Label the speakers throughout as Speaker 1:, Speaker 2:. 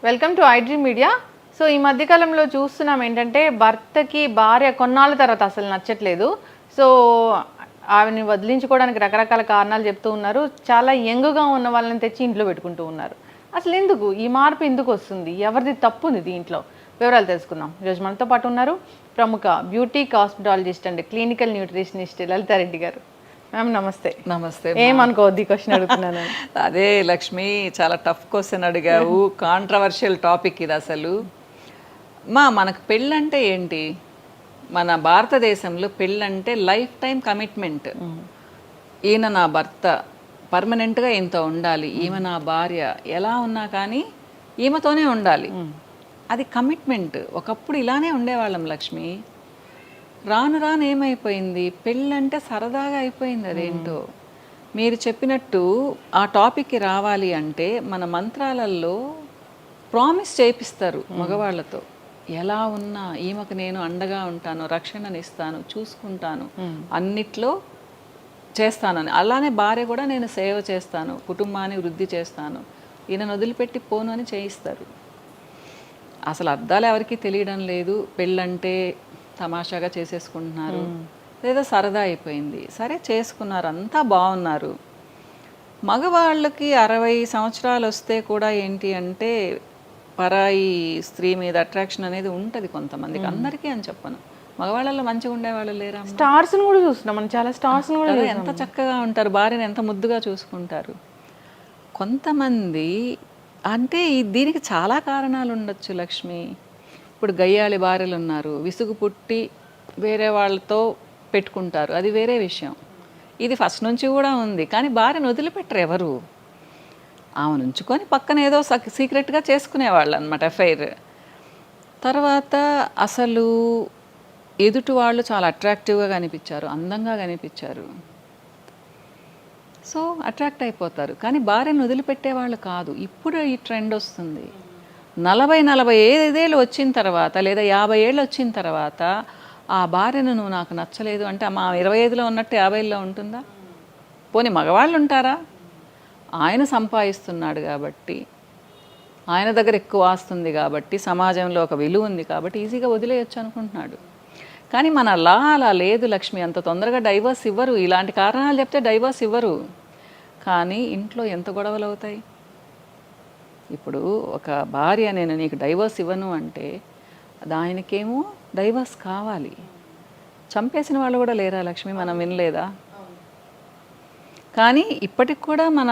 Speaker 1: Welcome to iDream media. So ఈ మధ్యకాలంలో చూస్తున్నాం ఏంటంటే భర్తకి భార్య కొన్నాళ్ళ తర్వాత అసలు నచ్చట్లేదు. సో ఆవిని వదిలించుకోవడానికి రకరకాల కారణాలు చెప్తూ ఉన్నారు. చాలా యంగ్గా ఉన్న వాళ్ళని తెచ్చి ఇంట్లో పెట్టుకుంటూ ఉన్నారు. అసలు ఎందుకు ఈ మార్పు ఎందుకు వస్తుంది? ఎవరిది తప్పు ఉంది దీంట్లో? వివరాలు తెలుసుకుందాం. ఈరోజు మనతో పాటు ఉన్నారు ప్రముఖ beauty cosmetologist and clinical nutritionist Lalitha Reddy గారు. మ్యామ్ నమస్తే.
Speaker 2: నమస్తే.
Speaker 1: ఏమనుకోవద్దు ఈ క్వశ్చన్ అడుగుతున్నాను.
Speaker 2: అదే లక్ష్మి, చాలా టఫ్ క్వశ్చన్ అడిగావు. కాంట్రవర్షియల్ టాపిక్ ఇది అసలు. మనకు పెళ్ళంటే ఏంటి? మన భారతదేశంలో పెళ్ళంటే లైఫ్ టైం కమిట్మెంట్. ఈయన నా భర్త, పర్మనెంట్గా ఈయనతో ఉండాలి, ఈమె నా భార్య, ఎలా ఉన్నా కానీ ఈమెతోనే ఉండాలి, అది కమిట్మెంట్. ఒకప్పుడు ఇలానే ఉండేవాళ్ళం లక్ష్మి. రాను రాను ఏమైపోయింది, పెళ్ళంటే సరదాగా అయిపోయింది. అదేంటో మీరు చెప్పినట్టు ఆ టాపిక్కి రావాలి అంటే మన మంత్రాలలో ప్రామిస్ చేపిస్తారు మగవాళ్ళతో. ఎలా ఉన్నా ఈమెకు నేను అండగా ఉంటాను, రక్షణనిస్తాను, చూసుకుంటాను, అన్నిట్లో చేస్తానని. అలానే భార్య కూడా నేను సేవ చేస్తాను, కుటుంబాన్ని వృద్ధి చేస్తాను, ఈయనను వదిలిపెట్టి పోను అని చేయిస్తారు. అసలు అర్థాలు ఎవరికి తెలియడం లేదు. పెళ్ళంటే తమాషాగా చేసేసుకుంటున్నారు, లేదా సరదా అయిపోయింది. సరే చేసుకున్నారు, అంతా బాగున్నారు. మగవాళ్ళకి 60 సంవత్సరాలు వస్తే కూడా ఏంటి అంటే పరాయి స్త్రీ మీద అట్రాక్షన్ అనేది ఉంటుంది కొంతమందికి, అందరికీ అని చెప్పను. మగవాళ్ళలో మంచిగా ఉండేవాళ్ళు లేరా?
Speaker 1: స్టార్స్ కూడా చూస్తున్నాం మనం, చాలా స్టార్స్ కూడా
Speaker 2: ఎంత చక్కగా ఉంటారు, భార్యను ఎంత ముద్దుగా చూసుకుంటారు. కొంతమంది అంటే దీనికి చాలా కారణాలు ఉండొచ్చు లక్ష్మి. ఇప్పుడు గయ్యాళి భార్యలు ఉన్నారు, విసుగు పుట్టి వేరే వాళ్ళతో పెట్టుకుంటారు, అది వేరే విషయం. ఇది ఫస్ట్ నుంచి కూడా ఉంది, కానీ భార్యను వదిలిపెట్టరు ఎవరు. ఆమె ఉంచుకొని పక్కన ఏదో సీక్రెట్గా చేసుకునేవాళ్ళు అనమాట అఫైర్. తర్వాత అసలు ఎదుటి వాళ్ళు చాలా అట్రాక్టివ్గా కనిపించారు, అందంగా కనిపించారు, సో అట్రాక్ట్ అయిపోతారు, కానీ భార్యను వదిలిపెట్టేవాళ్ళు కాదు. ఇప్పుడు ఈ ట్రెండ్ వస్తుంది. 40-45 ఏళ్ళు వచ్చిన తర్వాత, లేదా 50 ఏళ్ళు వచ్చిన తర్వాత ఆ భార్యను నువ్వు నాకు నచ్చలేదు అంటే మా 25లో ఉన్నట్టు 50లో ఉంటుందా? పోనీ మగవాళ్ళు ఉంటారా? ఆయన సంపాదిస్తున్నాడు కాబట్టి, ఆయన దగ్గర ఎక్కువ ఆస్తుంది కాబట్టి, సమాజంలో ఒక విలువ ఉంది కాబట్టి ఈజీగా వదిలేయచ్చు అనుకుంటున్నాడు. కానీ మన అలా లేదు లక్ష్మి. అంత తొందరగా డైవర్స్ ఇవ్వరు. ఇలాంటి కారణాలు చెప్తే డైవర్స్ ఇవ్వరు, కానీ ఇంట్లో ఎంత గొడవలు అవుతాయి. ఇప్పుడు ఒక భార్య నేను నీకు డైవర్స్ ఇవ్వను అంటే ఆయనకేమో డైవర్స్ కావాలి. చంపేసిన వాళ్ళు కూడా లేరా లక్ష్మి, మనం వినలేదా? కానీ ఇప్పటికి కూడా మన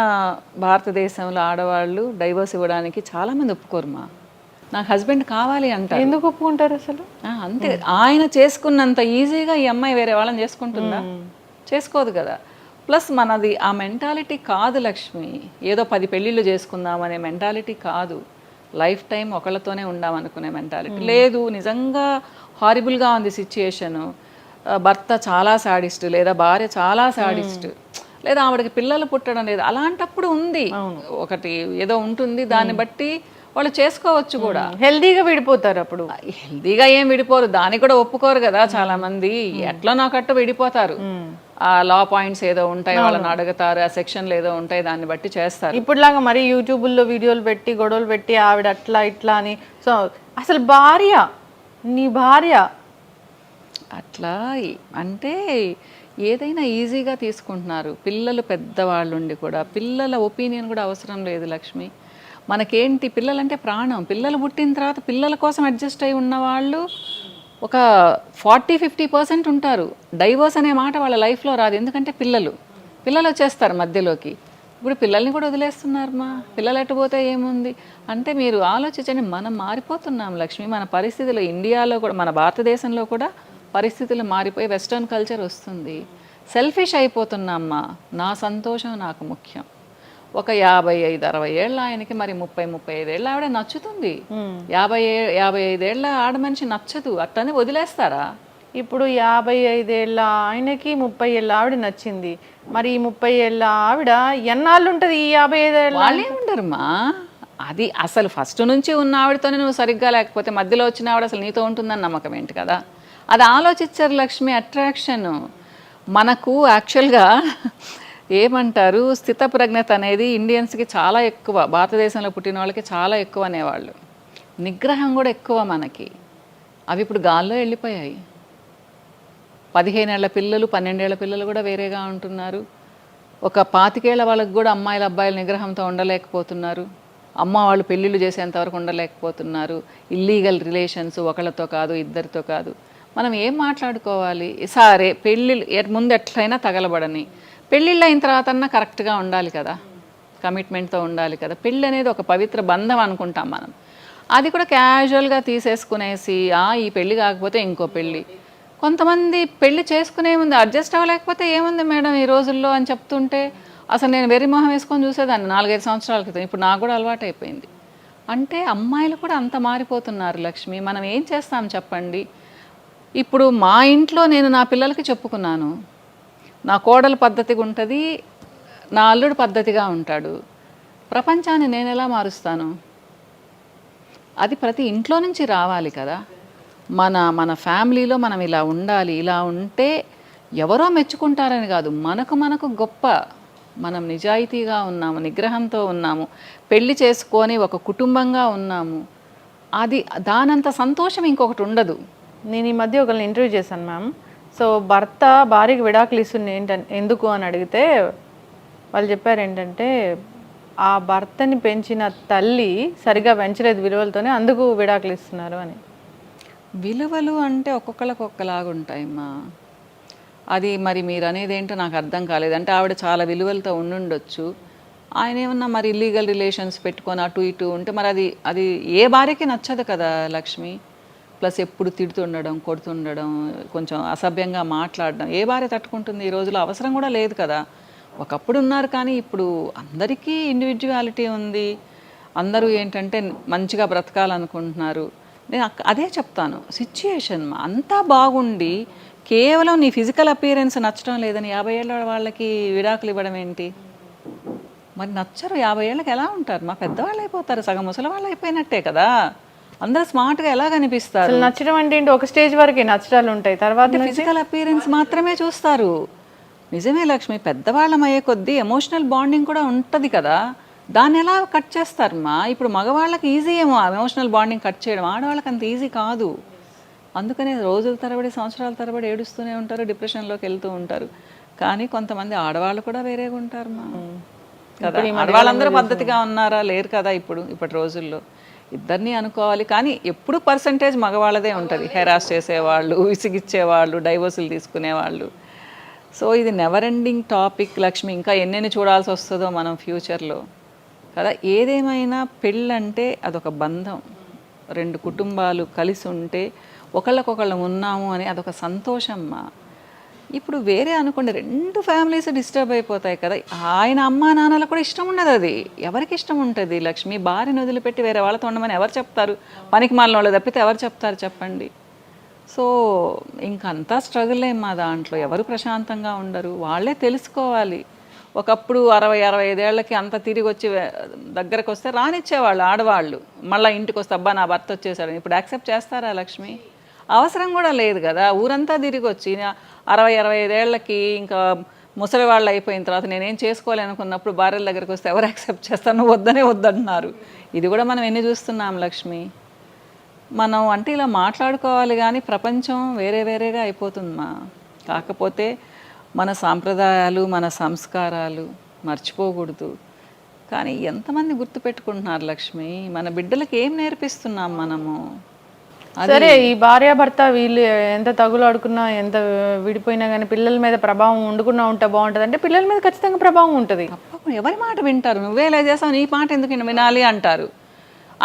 Speaker 2: భారతదేశంలో ఆడవాళ్ళు డైవర్స్ ఇవ్వడానికి చాలామంది ఒప్పుకోరుమా. నాకు హస్బెండ్ కావాలి అంటారు.
Speaker 1: ఎందుకు ఒప్పుకుంటారు అసలు?
Speaker 2: అంతే. ఆయన చేసుకున్నంత ఈజీగా ఈ అమ్మాయి వేరే వాళ్ళని చేసుకుంటుందా? చేసుకోదు కదా. ప్లస్ మనది ఆ మెంటాలిటీ కాదు లక్ష్మి. ఏదో 10 పెళ్ళిళ్ళు చేసుకుందామనే మెంటాలిటీ కాదు. లైఫ్ టైం ఒకళ్ళతోనే ఉండామనుకునే మెంటాలిటీ లేదు. నిజంగా హారిబుల్గా ఉంది సిచ్యుయేషను. భర్త చాలా సాడిస్ట్, లేదా భార్య చాలా సాడిస్ట్, లేదా ఆవిడకి పిల్లలు పుట్టడం లేదు, అలాంటప్పుడు ఉంది ఒకటి ఏదో ఉంటుంది. దాన్ని బట్టి వాళ్ళు చేసుకోవచ్చు కూడా.
Speaker 1: హెల్దీగా విడిపోతారు. అప్పుడు
Speaker 2: హెల్దీగా ఏం విడిపోరు, దాన్ని కూడా ఒప్పుకోరు కదా చాలా మంది. ఎట్లా నాకట్టు విడిపోతారు. ఆ లా పాయింట్స్ ఏదో ఉంటాయి, వాళ్ళని అడుగుతారు, ఆ సెక్షన్లు ఏదో ఉంటాయి, దాన్ని బట్టి చేస్తారు.
Speaker 1: ఇప్పుడులాగా మరి యూట్యూబ్లో వీడియోలు పెట్టి గొడవలు పెట్టి ఆవిడ అట్లా ఇట్లా అని. సో అసలు భార్య, నీ భార్య
Speaker 2: అట్లా అంటే ఏదైనా ఈజీగా తీసుకుంటున్నారు. పిల్లలు పెద్దవాళ్ళు ఉండి కూడా పిల్లల ఒపీనియన్ కూడా అవసరం లేదు లక్ష్మి. మనకేంటి, పిల్లలంటే ప్రాణం. పిల్లలు పుట్టిన తర్వాత పిల్లల కోసం అడ్జస్ట్ అయి ఉన్నవాళ్ళు ఒక 40-50% ఉంటారు. డైవర్స్ అనే మాట వాళ్ళ లైఫ్లో రాదు, ఎందుకంటే పిల్లలు వచ్చేస్తారు మధ్యలోకి. ఇప్పుడు పిల్లల్ని కూడా వదిలేస్తున్నారు. పిల్లలు ఎట్టుపోతే ఏముంది అంటే మీరు ఆలోచించండి. మనం మారిపోతున్నాం లక్ష్మి. మన పరిస్థితులు ఇండియాలో కూడా, మన భారతదేశంలో కూడా పరిస్థితులు మారిపోయి వెస్ట్రన్ కల్చర్ వస్తుంది. సెల్ఫిష్ అయిపోతున్నామ్మా. నా సంతోషం నాకు ముఖ్యం. ఒక 55-60 ఏళ్ళ ఆయనకి మరి 30-35 ఏళ్ళ ఆవిడ నచ్చుతుంది. 55 ఏళ్ళ ఆడ మనిషి నచ్చదు, అట్టనే వదిలేస్తారా?
Speaker 1: ఇప్పుడు 55 ఏళ్ళ ఆయనకి 30 ఏళ్ళ ఆవిడ నచ్చింది. మరి ఈ 30 ఏళ్ళ ఆవిడ ఎన్నాళ్ళు ఉంటుంది? ఈ 55 ఏళ్ళ
Speaker 2: వాళ్ళే ఉండరుమా. అది అసలు ఫస్ట్ నుంచి ఉన్న ఆవిడతోనే నువ్వు సరిగ్గా లేకపోతే మధ్యలో వచ్చిన ఆవిడ అసలు నీతో ఉంటుందని నమ్మకం ఏంటి కదా. అది ఆలోచించారు లక్ష్మి. అట్రాక్షన్ మనకు యాక్చువల్గా ఏమంటారు, స్థితప్రజ్ఞత అనేది ఇండియన్స్కి చాలా ఎక్కువ, భారతదేశంలో పుట్టిన వాళ్ళకి చాలా ఎక్కువ అనేవాళ్ళు. నిగ్రహం కూడా ఎక్కువ మనకి. అవి ఇప్పుడు గాల్లో వెళ్ళిపోయాయి. 15 ఏళ్ల పిల్లలు 12 ఏళ్ల పిల్లలు కూడా వేరేగా ఉంటున్నారు. ఒక 25 ఏళ్ల వాళ్ళకి కూడా అమ్మాయిలు అబ్బాయిల నిగ్రహంతో ఉండలేకపోతున్నారు. అమ్మ వాళ్ళు పెళ్ళిళ్ళు చేసేంతవరకు ఉండలేకపోతున్నారు. ఇల్లీగల్ రిలేషన్స్ ఒకళ్ళతో కాదు ఇద్దరితో కాదు. మనం ఏం మాట్లాడుకోవాలి? సరే పెళ్ళిళ్ళు ముందు ఎట్లయినా తగలబడని, పెళ్ళిళ్ళు అయిన తర్వాత అన్నా కరెక్ట్గా ఉండాలి కదా, కమిట్మెంట్తో ఉండాలి కదా. పెళ్ళి అనేది ఒక పవిత్ర బంధం అనుకుంటాం మనం. అది కూడా క్యాజువల్గా తీసేసుకునేసి ఈ పెళ్ళి కాకపోతే ఇంకో పెళ్ళి. కొంతమంది పెళ్లి చేసుకునే ముందు అడ్జస్ట్ అవ్వలేకపోతే ఏముంది మేడం ఈ రోజుల్లో అని చెప్తుంటే అసలు నేను వెర్రి మొహం వేసుకొని చూసేదాన్ని 4-5 సంవత్సరాల క్రితం. ఇప్పుడు నాకు కూడా అలవాటు అయిపోయింది. అంటే అమ్మాయిలు కూడా అంత మారిపోతున్నారు లక్ష్మి. మనం ఏం చేస్తాం చెప్పండి? ఇప్పుడు మా ఇంట్లో నేను నా పిల్లలకి చెప్పుకున్నాను, నా కోడలు పద్ధతిగా ఉంటుంది, నా అల్లుడు పద్ధతిగా ఉంటాడు. ప్రపంచాన్ని నేను ఎలా మారుస్తాను? అది ప్రతి ఇంట్లో నుంచి రావాలి కదా. మన ఫ్యామిలీలో మనం ఇలా ఉండాలి, ఇలా ఉంటే ఎవరో మెచ్చుకుంటారని కాదు, మనకు గొప్ప. మనం నిజాయితీగా ఉన్నాము, నిగ్రహంతో ఉన్నాము, పెళ్లి చేసుకొని ఒక కుటుంబంగా ఉన్నాము. అది దానంత సంతోషం ఇంకొకటి ఉండదు.
Speaker 1: నేను ఈ మధ్య ఒకరిని ఇంటర్వ్యూ చేశాను మ్యామ్. సో భర్త భార్యకి విడాకులు ఇస్తుంది ఎందుకు అని అడిగితే వాళ్ళు చెప్పారు ఏంటంటే ఆ భర్తని పెంచిన తల్లి సరిగా పెంచలేదు విలువలతోనే, అందుకు విడాకులు ఇస్తున్నారు అని.
Speaker 2: విలువలు అంటే ఒక్కొక్కరికి ఒక్కలాగుంటాయమ్మా. అది మరి మీరు అనేది ఏంటో నాకు అర్థం కాలేదు. అంటే ఆవిడ చాలా విలువలతో ఉండుండొచ్చు, ఆయన ఏమన్నా మరి ఇల్లీగల్ రిలేషన్స్ పెట్టుకొని అటు ఇటు ఉంటే మరి అది ఏ భార్యకి నచ్చదు కదా లక్ష్మి. ప్లస్ ఎప్పుడు తిడుతుండడం, కొడుతుండడం, కొంచెం అసభ్యంగా మాట్లాడడం ఏ భార్య తట్టుకుంటుంది? ఈ రోజులో అవసరం కూడా లేదు కదా. ఒకప్పుడు ఉన్నారు కానీ ఇప్పుడు అందరికీ ఇండివిజువాలిటీ ఉంది. అందరూ ఏంటంటే మంచిగా బ్రతకాలనుకుంటున్నారు. నేను అదే చెప్తాను, సిచ్యుయేషన్ అంతా బాగుండి కేవలం నీ ఫిజికల్ అపియరెన్స్ నచ్చడం లేదని 50 ఏళ్ళ వాళ్ళకి విడాకులు ఇవ్వడం ఏంటి? మరి నచ్చరు 50 ఏళ్ళకి ఎలా ఉంటారు? మా పెద్దవాళ్ళు అయిపోతారు, సగం ముసలి వాళ్ళు అయిపోయినట్టే కదా. అందరూ స్మార్ట్గా ఎలా కనిపిస్తారు?
Speaker 1: నచ్చడం అంటే ఏంటి? ఒక స్టేజ్ వరకు నచ్చడాలు ఉంటాయి, తర్వాత
Speaker 2: ఫిజికల్ అపియరెన్స్ మాత్రమే చూస్తారు. నిజమే లక్ష్మి, పెద్దవాళ్ళం అయ్యే కొద్దీ ఎమోషనల్ బాండింగ్ కూడా ఉంటుంది కదా. దాన్ని ఎలా కట్ చేస్తారమ్మా? ఇప్పుడు మగవాళ్ళకి ఈజీ ఏమో ఎమోషనల్ బాండింగ్ కట్ చేయడం, ఆడవాళ్ళకి అంత ఈజీ కాదు. అందుకనే రోజుల తరబడి సంవత్సరాల తరబడి ఏడుస్తూనే ఉంటారు, డిప్రెషన్లోకి వెళ్తూ ఉంటారు. కానీ కొంతమంది ఆడవాళ్ళు కూడా వేరేగా ఉంటారమ్మా కదా. ఆడవాళ్ళందరూ పద్ధతిగా ఉన్నారా? లేరు కదా ఇప్పటి రోజుల్లో. ఇద్దరిని అనుకోవాలి, కానీ ఎప్పుడు పర్సంటేజ్ మగవాళ్ళదే ఉంటుంది. హెరాస్ చేసేవాళ్ళు, విసిగిచ్చేవాళ్ళు, డైవోర్సులు తీసుకునేవాళ్ళు. సో ఇది నెవర్ ఎండింగ్ టాపిక్ లక్ష్మి. ఇంకా ఎన్నెన్ని చూడాల్సి వస్తుందో మనం ఫ్యూచర్లో కదా. ఏదేమైనా పెళ్ళంటే అదొక బంధం, 2 కుటుంబాలు కలిసి ఉంటే ఒకళ్ళకొకళ్ళం ఉన్నాము అని అదొక సంతోషమ్మా. ఇప్పుడు వేరే అనుకోండి, 2 ఫ్యామిలీస్ డిస్టర్బ్ అయిపోతాయి కదా. ఆయన అమ్మా నాన్నలకు కూడా ఇష్టం ఉండదు. అది ఎవరికి ఇష్టం ఉంటుంది లక్ష్మి? భార్యను వదిలిపెట్టి వేరే వాళ్ళతో ఉండమని ఎవరు చెప్తారు? పనికి మాలిన వాళ్ళు తప్పితే ఎవరు చెప్తారు చెప్పండి? సో ఇంకంతా స్ట్రగుల్ మా దాంట్లో. ఎవరు ప్రశాంతంగా ఉండరు, వాళ్ళే తెలుసుకోవాలి. ఒకప్పుడు 60-65 ఏళ్ళకి అంత తిరిగి వచ్చి దగ్గరకు వస్తే రానిచ్చేవాళ్ళు ఆడవాళ్ళు. మళ్ళీ ఇంటికి వస్తే అబ్బా నా భర్త వచ్చేసాడు. ఇప్పుడు యాక్సెప్ట్ చేస్తారా లక్ష్మి? అవసరం కూడా లేదు కదా. ఊరంతా తిరిగి వచ్చి 60-65 ఏళ్ళకి ఇంకా ముసలి వాళ్ళు అయిపోయిన తర్వాత నేనేం చేసుకోవాలి అనుకున్నప్పుడు భార్యల దగ్గరికి వస్తే ఎవరు యాక్సెప్ట్ చేస్తారు? నువ్వు వద్దనే వద్దంటున్నారు. ఇది కూడా మనం ఎన్ని చూస్తున్నాం లక్ష్మి. మనం అంటే ఇలా మాట్లాడుకోవాలి కానీ ప్రపంచం వేరేగా అయిపోతుందమ్మా. కాకపోతే మన సాంప్రదాయాలు, మన సంస్కారాలు మర్చిపోకూడదు. కానీ ఎంతమంది గుర్తుపెట్టుకుంటున్నారు లక్ష్మి? మన బిడ్డలకి ఏం నేర్పిస్తున్నాం మనము?
Speaker 1: సరే, ఈ భార్యాభర్త వీళ్ళు ఎంత తగులాడుకున్నా, ఎంత విడిపోయినా కానీ పిల్లల మీద ప్రభావం ఉండకుండా ఉంటే బాగుంటుంది అంటే పిల్లల మీద ఖచ్చితంగా ప్రభావం ఉంటుంది.
Speaker 2: ఎవరి మాట వింటారు? నువ్వే ఇలా చేస్తావు, నీ మాట ఎందుకు వినాలి అంటారు.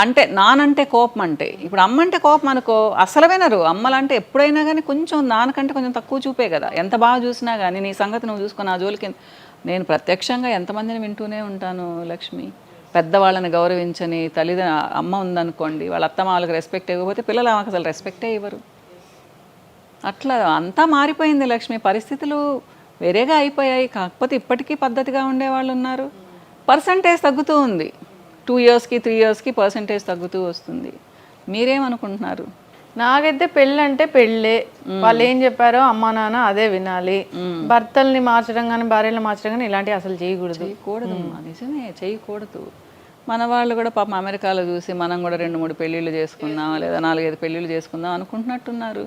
Speaker 2: అంటే నానంటే కోపం, అంటే ఇప్పుడు అమ్మంటే కోపం అనుకో, అసలు వినరు. అమ్మలంటే ఎప్పుడైనా కానీ కొంచెం నాన్నకంటే కొంచెం తక్కువ చూపే కదా. ఎంత బాగా చూసినా కానీ నీ సంగతి నువ్వు చూసుకుని ఆ జోలికి. నేను ప్రత్యక్షంగా ఎంతమందిని వింటూనే ఉంటాను లక్ష్మి. పెద్దవాళ్ళని గౌరవించని అమ్మ ఉందనుకోండి, వాళ్ళ అత్తమ్మ వాళ్ళకి రెస్పెక్ట్ ఇవ్వకపోతే పిల్లలు ఆమెకు అసలు రెస్పెక్టే ఇవ్వరు. అట్లా అంతా మారిపోయింది లక్ష్మి. పరిస్థితులు వేరేగా అయిపోయాయి. కాకపోతే ఇప్పటికీ పద్ధతిగా ఉండేవాళ్ళు ఉన్నారు. పర్సంటేజ్ తగ్గుతూ ఉంది. 2 ఇయర్స్కి 3 ఇయర్స్కి పర్సంటేజ్ తగ్గుతూ వస్తుంది. మీరేమనుకుంటున్నారు?
Speaker 1: నాకైతే పెళ్ళి అంటే పెళ్ళే. వాళ్ళు ఏం చెప్పారో అమ్మా నాన్న అదే వినాలి. భర్తల్ని మార్చడం కానీ భార్యలను మార్చడం కానీ ఇలాంటివి అసలు చేయకూడదు.
Speaker 2: చేయకూడదమ్మా, నిజమే చేయకూడదు. మన వాళ్ళు కూడా పాపం అమెరికాలో చూసి మనం కూడా 2-3 పెళ్ళిళ్ళు చేసుకుందాం లేదా 4-5 పెళ్ళిళ్ళు చేసుకుందాం అనుకుంటున్నట్టున్నారు.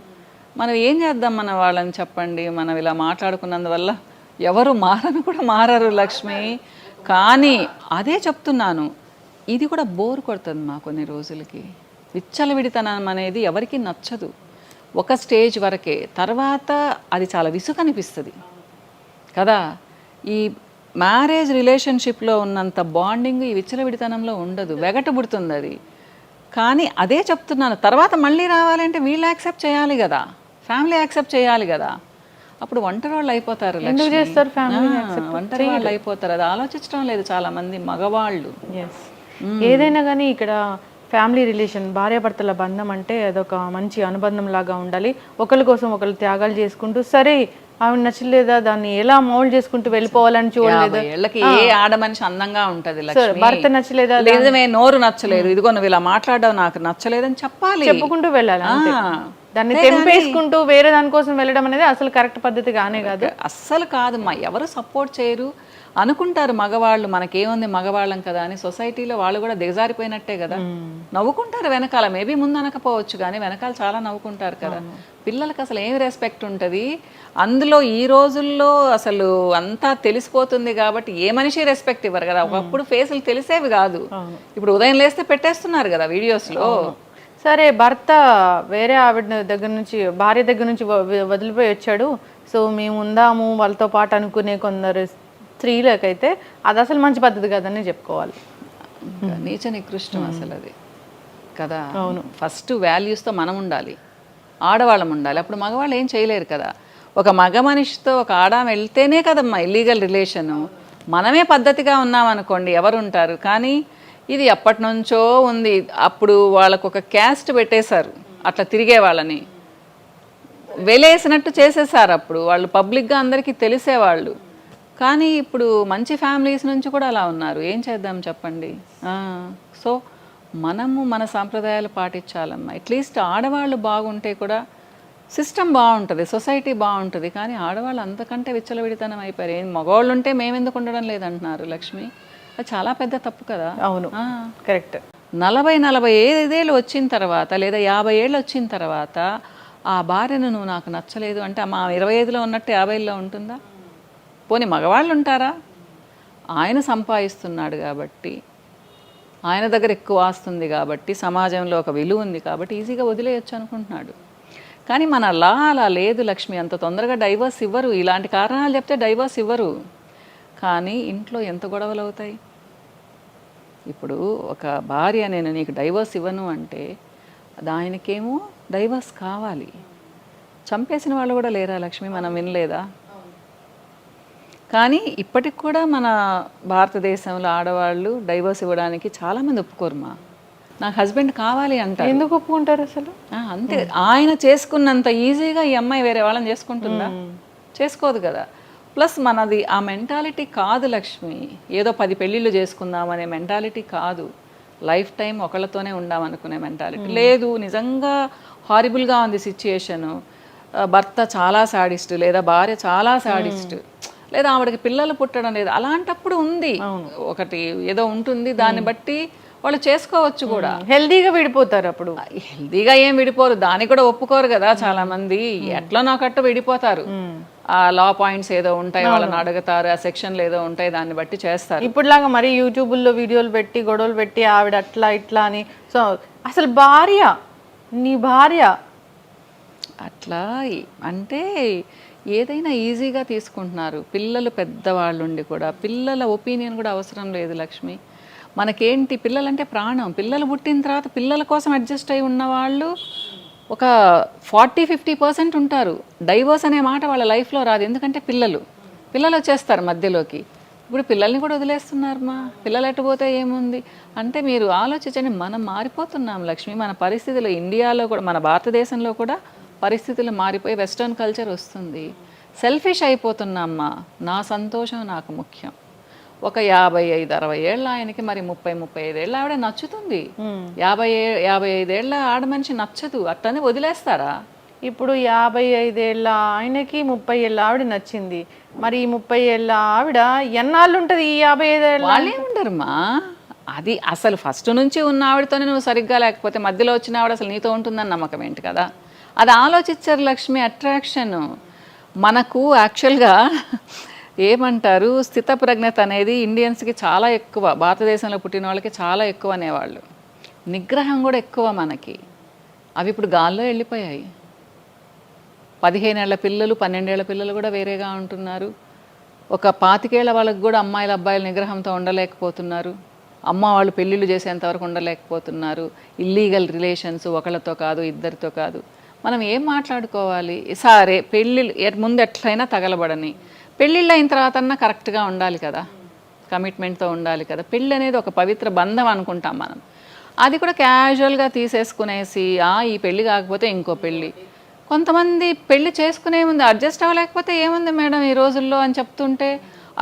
Speaker 2: మనం ఏం చేద్దాం మన వాళ్ళని చెప్పండి. మనం ఇలా మాట్లాడుకున్నందువల్ల ఎవరు మారను కూడా మారరు లక్ష్మి. కానీ అదే చెప్తున్నాను, ఇది కూడా బోర్ కొడుతుంది మా కొన్ని రోజులకి. విచ్చలవిడితనం అనేది ఎవరికి నచ్చదు, ఒక స్టేజ్ వరకే. తర్వాత అది చాలా విసుగనిపిస్తుంది కదా. ఈ మ్యారేజ్ రిలేషన్షిప్లో ఉన్నంత బాండింగ్ ఈ విచ్చలవిడితనంలో ఉండదు, వెగటబుడుతుంది అది. కానీ అదే చెప్తున్నాను, తర్వాత మళ్ళీ రావాలంటే వీళ్ళు యాక్సెప్ట్ చేయాలి కదా, ఫ్యామిలీ యాక్సెప్ట్ చేయాలి కదా. అప్పుడు ఒంటరి వాళ్ళు అయిపోతారు లక్ష్మి.
Speaker 1: చేస్తారు ఫ్యామిలీ
Speaker 2: ఒంటరి వాళ్ళు అయిపోతారు. అది ఆలోచించడం లేదు చాలా మంది మగవాళ్ళు.
Speaker 1: ఏదైనా కానీ ఇక్కడ ఫ్యామిలీ రిలేషన్, భార్యాభర్తల బంధం అంటే అదొక మంచి అనుబంధం లాగా ఉండాలి. ఒకరి కోసం ఒకరు త్యాగాలు చేసుకుంటూ, సరే ఆవిడ నచ్చలేదా దాన్ని ఎలా మౌల్డ్ చేసుకుంటూ వెళ్ళిపోవాలని చూడలేదు.
Speaker 2: ఏళ్ళకి ఏ ఆడ మనిషి అందంగా ఉంటది లక్ష్మి.
Speaker 1: భర్త నచ్చలేదా,
Speaker 2: లేదమే నోరు నచ్చలేదు, ఇదిగో నువ్వు ఇలా మాట్లాడడం నాకు నచ్చలేదని చెప్పాలి,
Speaker 1: చెప్పుకుంటూ వెళ్ళాలి. దాన్ని తెంపేసుకుంటూ వేరే దానికోసం వెళ్ళడం అనేది అసలు కరెక్ట్ పద్ధతి కానే కాదు.
Speaker 2: అస్సలు కాదమ్మా. ఎవరు సపోర్ట్ చేయరు అనుకుంటారు మగవాళ్ళు, మనకేముంది మగవాళ్ళం కదా అని. సొసైటీలో వాళ్ళు కూడా దిగజారిపోయినట్టే కదా, నవ్వుకుంటారు వెనకాల. మేబీ ముందు అనకపోవచ్చు కానీ వెనకాల చాలా నవ్వుకుంటారు కదా. పిల్లలకి అసలు ఏమి రెస్పెక్ట్ ఉంటుంది అందులో. ఈ రోజుల్లో అసలు అంతా తెలిసిపోతుంది కాబట్టి ఏ మనిషి రెస్పెక్ట్ ఇవ్వరు కదా. ఒకప్పుడు ఫేసులు తెలిసేవి కాదు, ఇప్పుడు ఉదయం లేస్తే పెట్టేస్తున్నారు కదా వీడియోస్లో.
Speaker 1: సరే భర్త వేరే ఆవిడ దగ్గర నుంచి, భార్య దగ్గర నుంచి వదిలిపోయి వచ్చాడు, సో మేము ఉందాము వాళ్ళతో పాటు అనుకునే కొందరు స్త్రీలకైతే అది అసలు మంచి పద్ధతి కదని చెప్పుకోవాలి.
Speaker 2: నీచ నికృష్టం అసలు అది కదా. అవును, ఫస్ట్ వాల్యూస్తో మనం ఉండాలి, ఆడవాళ్ళం ఉండాలి. అప్పుడు మగవాళ్ళు ఏం చేయలేరు కదా. ఒక మగ మనిషితో ఒక ఆడామె వెళ్తేనే కదమ్మా ఇల్లీగల్ రిలేషను. మనమే పద్ధతిగా ఉన్నామనుకోండి ఎవరు ఉంటారు. కానీ ఇది ఎప్పటి నుంచో ఉంది. అప్పుడు వాళ్ళకు ఒక క్యాస్ట్ పెట్టేశారు, అట్లా తిరిగే వాళ్ళని వెలేసినట్టు చేసేసారు. అప్పుడు వాళ్ళు పబ్లిక్గా అందరికీ తెలిసేవాళ్ళు. కానీ ఇప్పుడు మంచి ఫ్యామిలీస్ నుంచి కూడా అలా ఉన్నారు. ఏం చేద్దాం చెప్పండి. సో మనము మన సాంప్రదాయాలు పాటించాలమ్మా. అట్లీస్ట్ ఆడవాళ్ళు బాగుంటే కూడా సిస్టమ్ బాగుంటుంది, సొసైటీ బాగుంటుంది. కానీ ఆడవాళ్ళు అంతకంటే విచ్చలవిడితనం అయిపోయారు. ఏం మగవాళ్ళు ఉంటే మేమెందుకు ఉండడం లేదంటున్నారు లక్ష్మి. అది చాలా పెద్ద తప్పు కదా.
Speaker 1: అవును, కరెక్ట్.
Speaker 2: 40-45 ఏళ్ళు వచ్చిన తర్వాత లేదా 50 ఏళ్ళు వచ్చిన తర్వాత ఆ భార్యను నువ్వు నాకు నచ్చలేదు అంటే మా 25లో ఉన్నట్టు 50లో ఉంటుందా? పోనీ మగవాళ్ళు ఉంటారా? ఆయన సంపాదిస్తున్నాడు కాబట్టి, ఆయన దగ్గర ఎక్కువ ఆస్తుంది కాబట్టి, సమాజంలో ఒక విలువ ఉంది కాబట్టి ఈజీగా వదిలేయచ్చు అనుకుంటున్నాడు. కానీ మన లా అలా లేదు లక్ష్మి. అంత తొందరగా డైవర్స్ ఇవ్వరు. ఇలాంటి కారణాలు చెప్తే డైవర్స్ ఇవ్వరు. కానీ ఇంట్లో ఎంత గొడవలు అవుతాయి. ఇప్పుడు ఒక భార్య నేను నీకు డైవర్స్ ఇవ్వను అంటే ఆయనకేమో డైవర్స్ కావాలి. చంపేసిన వాళ్ళు కూడా లేరా లక్ష్మి, మనం వినలేదా? కానీ ఇప్పటికి కూడా మన భారతదేశంలో ఆడవాళ్ళు డైవర్స్ ఇవ్వడానికి చాలామంది ఒప్పుకోరుమా. నాకు హస్బెండ్ కావాలి అంటారు.
Speaker 1: ఎందుకు ఒప్పుకుంటారు అసలు?
Speaker 2: అంతే, ఆయన చేసుకున్నంత ఈజీగా ఈ అమ్మాయి వేరే వాళ్ళని చేసుకుంటుందా? చేసుకోదు కదా. ప్లస్ మనది ఆ మెంటాలిటీ కాదు లక్ష్మి. ఏదో 10 పెళ్ళిళ్ళు చేసుకుందాం అనే మెంటాలిటీ కాదు. లైఫ్ టైం ఒకళ్ళతోనే ఉండామనుకునే మెంటాలిటీ లేదు. నిజంగా హారిబుల్గా ఉంది సిచ్యుయేషను. భర్త చాలా సాడిస్ట్ లేదా భార్య చాలా సాడిస్ట్ లేదా ఆవిడకి పిల్లలు పుట్టడం లేదు, అలాంటప్పుడు ఉంది ఒకటి ఏదో ఉంటుంది. దాన్ని బట్టి వాళ్ళు చేసుకోవచ్చు కూడా.
Speaker 1: హెల్దీగా విడిపోతారు. అప్పుడు
Speaker 2: హెల్దీగా ఏం విడిపోరు, దాన్ని కూడా ఒప్పుకోరు కదా చాలా మంది. ఎట్లా నాకట్టు విడిపోతారు. ఆ లా పాయింట్స్ ఏదో ఉంటాయి, వాళ్ళని అడుగుతారు, ఆ సెక్షన్లు ఏదో ఉంటాయి, దాన్ని బట్టి చేస్తారు.
Speaker 1: ఇప్పుడులాగా మరి యూట్యూబ్లో వీడియోలు పెట్టి గొడవలు పెట్టి ఆవిడ అట్లా ఇట్లా అని. సో అసలు భార్య, నీ భార్య
Speaker 2: అట్లా అంటే ఏదైనా ఈజీగా తీసుకుంటున్నారు. పిల్లలు పెద్దవాళ్ళు ఉండి కూడా పిల్లల ఒపీనియన్ కూడా అవసరం లేదు లక్ష్మి. మనకేంటి పిల్లలంటే ప్రాణం. పిల్లలు పుట్టిన తర్వాత పిల్లల కోసం అడ్జస్ట్ అయి ఉన్నవాళ్ళు ఒక 40-50% ఉంటారు. డైవర్స్ అనే మాట వాళ్ళ లైఫ్లో రాదు. ఎందుకంటే పిల్లలు వచ్చేస్తారు మధ్యలోకి. ఇప్పుడు పిల్లల్ని కూడా వదిలేస్తున్నారు. మా పిల్లలు ఎట్టుపోతే ఏముంది అంటే మీరు ఆలోచించండి. మనం మారిపోతున్నాం లక్ష్మి. మన పరిస్థితులు ఇండియాలో కూడా, మన భారతదేశంలో కూడా పరిస్థితులు మారిపోయి వెస్ట్రన్ కల్చర్ వస్తుంది. సెల్ఫిష్ అయిపోతున్నామ్మా. నా సంతోషం నాకు ముఖ్యం. ఒక 55-60 ఏళ్ళ ఆయనకి మరి 30-35 ఏళ్ళ ఆవిడ నచ్చుతుంది. 55 ఏళ్ళ ఆడ మనిషి నచ్చదు. అట్టనే వదిలేస్తారా?
Speaker 1: ఇప్పుడు 55 ఏళ్ళ ఆయనకి 30 ఏళ్ళ ఆవిడ నచ్చింది. మరి ఈ 30 ఏళ్ళ ఆవిడ ఎన్నాళ్ళు ఉంటుంది? ఈ 55 ఏళ్ళ
Speaker 2: వాళ్ళే ఉండరు మా. అది అసలు ఫస్ట్ నుంచి ఉన్న ఆవిడతోనే నువ్వు సరిగ్గా లేకపోతే మధ్యలో వచ్చిన ఆవిడ అసలు నీతో ఉంటుందని నమ్మకం ఏంటి కదా. అది ఆలోచించారు లక్ష్మి. అట్రాక్షన్ మనకు యాక్చువల్గా ఏమంటారు, స్థితప్రజ్ఞత అనేది ఇండియన్స్కి చాలా ఎక్కువ, భారతదేశంలో పుట్టిన వాళ్ళకి చాలా ఎక్కువ అనేవాళ్ళు. నిగ్రహం కూడా ఎక్కువ మనకి. అవి ఇప్పుడు గాల్లో వెళ్ళిపోయాయి. 15 ఏళ్ల పిల్లలు 12 ఏళ్ల పిల్లలు కూడా వేరేగా ఉంటున్నారు. ఒక 25 ఏళ్ల వాళ్ళకి కూడా అమ్మాయిలు అబ్బాయిలు నిగ్రహంతో ఉండలేకపోతున్నారు. అమ్మ వాళ్ళు పెళ్ళిళ్ళు చేసేంతవరకు ఉండలేకపోతున్నారు. ఇల్లీగల్ రిలేషన్స్, ఒకళ్ళతో కాదు ఇద్దరితో కాదు. మనం ఏం మాట్లాడుకోవాలి? సరే పెళ్ళిళ్ళు ముందు ఎట్లయినా తగలబడని, పెళ్ళిళ్ళు అయిన తర్వాత అన్నా కరెక్ట్గా ఉండాలి కదా, కమిట్మెంట్తో ఉండాలి కదా. పెళ్ళి అనేది ఒక పవిత్ర బంధం అనుకుంటాం మనం. అది కూడా క్యాజువల్గా తీసేసుకునేసి ఈ పెళ్ళి కాకపోతే ఇంకో పెళ్ళి. కొంతమంది పెళ్లి చేసుకునే ముందు అడ్జస్ట్ అవ్వలేకపోతే ఏముంది మేడం ఈ రోజుల్లో అని చెప్తుంటే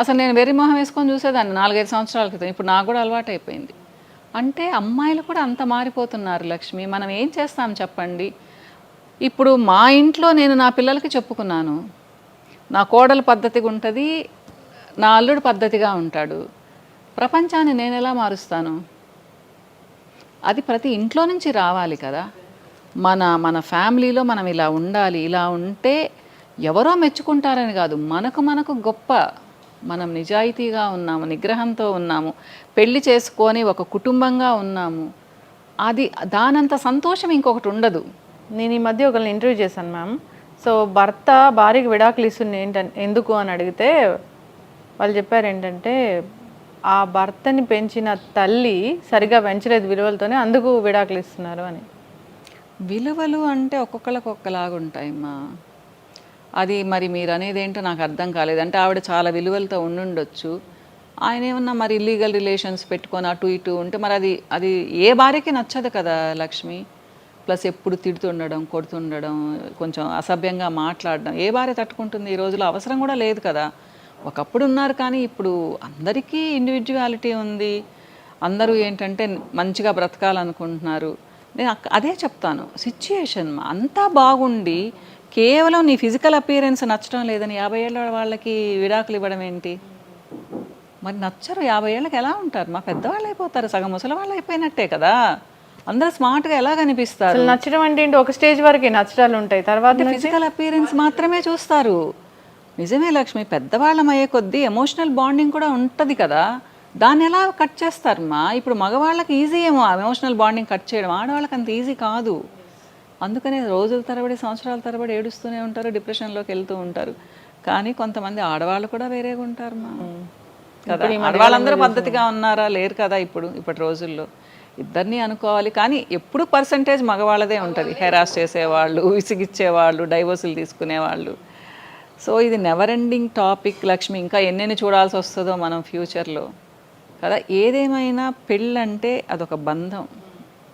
Speaker 2: అసలు నేను వెర్రి మొహం వేసుకొని చూసేదాన్ని 4-5 సంవత్సరాల క్రితం. ఇప్పుడు నాకు కూడా అలవాటు అయిపోయింది. అంటే అమ్మాయిలు కూడా అంత మారిపోతున్నారు లక్ష్మి. మనం ఏం చేస్తాం చెప్పండి? ఇప్పుడు మా ఇంట్లో నేను నా పిల్లలకి చెప్పుకున్నాను, నా కోడలు పద్ధతిగా ఉంటుంది, నా అల్లుడు పద్ధతిగా ఉంటాడు. ప్రపంచాన్ని నేను ఎలా మారుస్తాను? అది ప్రతి ఇంట్లో నుంచి రావాలి కదా. మన ఫ్యామిలీలో మనం ఇలా ఉండాలి, ఇలా ఉంటే ఎవరో మెచ్చుకుంటారని కాదు, మనకు గొప్ప. మనం నిజాయితీగా ఉన్నాము, నిగ్రహంతో ఉన్నాము, పెళ్లి చేసుకొని ఒక కుటుంబంగా ఉన్నాము. అది దానంత సంతోషం ఇంకొకటి ఉండదు.
Speaker 1: నేను ఈ మధ్య ఒకరిని ఇంటర్వ్యూ చేశాను మ్యామ్. సో భర్త భార్యకి విడాకులు ఇస్తుంది ఎందుకు అని అడిగితే వాళ్ళు చెప్పారు ఏంటంటే ఆ భర్తని పెంచిన తల్లి సరిగా పెంచలేదు విలువలతోనే, అందుకు విడాకులు ఇస్తున్నారు అని.
Speaker 2: విలువలు అంటే ఒక్కొక్కరికి ఒక్కలాగా ఉంటాయమ్మా. అది మరి మీరు అనేది ఏంటో నాకు అర్థం కాలేదు. అంటే ఆవిడ చాలా విలువలతో ఉండుండొచ్చు, ఆయన ఏమన్నా మరి ఇల్లీగల్ రిలేషన్స్ పెట్టుకొని అటు ఇటు ఉంటే మరి అది ఏ భార్యకి నచ్చదు కదా లక్ష్మి. ప్లస్ ఎప్పుడు తిడుతుండడం, కొడుతుండడం, కొంచెం అసభ్యంగా మాట్లాడడం ఏ భార్య తట్టుకుంటుంది? ఈ రోజులో అవసరం కూడా లేదు కదా. ఒకప్పుడు ఉన్నారు కానీ ఇప్పుడు అందరికీ ఇండివిజువాలిటీ ఉంది. అందరూ ఏంటంటే మంచిగా బ్రతకాలనుకుంటున్నారు. నేను అదే చెప్తాను, సిచ్యుయేషన్ అంతా బాగుండి కేవలం నీ ఫిజికల్ అపియరెన్స్ నచ్చడం లేదని 50 ఏళ్ళ వాళ్ళకి విడాకులు ఇవ్వడం ఏంటి? మరి నచ్చరు 50 ఏళ్ళకి ఎలా ఉంటారు? మా పెద్దవాళ్ళు అయిపోతారు, సగం ముసలి వాళ్ళు అయిపోయినట్టే కదా. అందరూ స్మార్ట్గా ఎలా కనిపిస్తారు?
Speaker 1: నచ్చడం అంటే ఏంటి? ఒక స్టేజ్ వరకు నచ్చడాలు ఉంటాయి, తర్వాత
Speaker 2: ఫిజికల్ అపియరెన్స్ మాత్రమే చూస్తారు. నిజమే లక్ష్మి, పెద్దవాళ్ళం అయ్యే కొద్దీ ఎమోషనల్ బాండింగ్ కూడా ఉంటుంది కదా. దాన్ని ఎలా కట్ చేస్తారమ్మా? ఇప్పుడు మగవాళ్ళకి ఈజీ ఏమో ఎమోషనల్ బాండింగ్ కట్ చేయడం, ఆడవాళ్ళకి అంత ఈజీ కాదు. అందుకనే రోజుల తరబడి సంవత్సరాల తరబడి ఏడుస్తూనే ఉంటారు, డిప్రెషన్లోకి వెళ్తూ ఉంటారు. కానీ కొంతమంది ఆడవాళ్ళు కూడా వేరేగా ఉంటారమ్మా కదా. ఆడవాళ్ళందరూ పద్ధతిగా ఉన్నారా? లేరు కదా ఇప్పటి రోజుల్లో. ఇద్దరిని అనుకోవాలి, కానీ ఎప్పుడు పర్సంటేజ్ మగవాళ్ళదే ఉంటుంది. హెరాస్ చేసేవాళ్ళు, విసిగిచ్చేవాళ్ళు, డైవోర్సులు తీసుకునేవాళ్ళు. సో ఇది నెవర్ ఎండింగ్ టాపిక్ లక్ష్మి. ఇంకా ఎన్నెన్ని చూడాల్సి వస్తుందో మనం ఫ్యూచర్లో కదా. ఏదేమైనా పెళ్ళంటే అదొక బంధం,